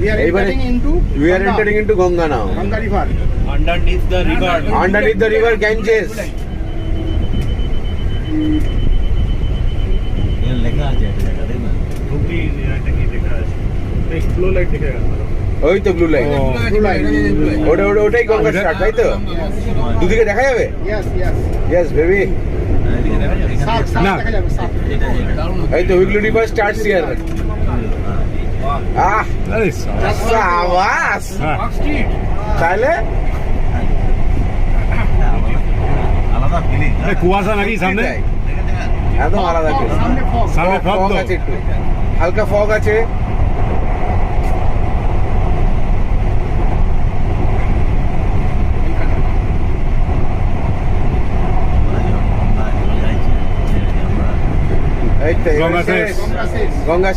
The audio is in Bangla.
We are entering into Ganga now. Ganga river. Underneath the river. Underneath the river Ganges. লেখা আছে একটা জায়গা দেখ না হুগলি একটা কি লেখা আছে এই ব্লু লাইট দেখা গেল ওই তো ব্লু লাইন Blue line. ওটাই গঙ্গা স্টার্ট তাই তো দুদিকে দেখা যাবে Yes, yes. ইয়েস বেবি এদিকে দেখা যায় South, south না। দেখা যাবে, south. এটা এই তো হুগলি রিভার স্টার্টস হিয়ার আহ সাবাস তাহলে আলাদা ফিলিং কুয়াশা নাকি সামনে এটাই। একদম আলাদা Fog, সামনে fog. সামনে fog ফগ তো। আছে একটু হালকা ফগ আছে এই তো গঙ্গা শেষ। শেষ। Ganga says. গঙ্গা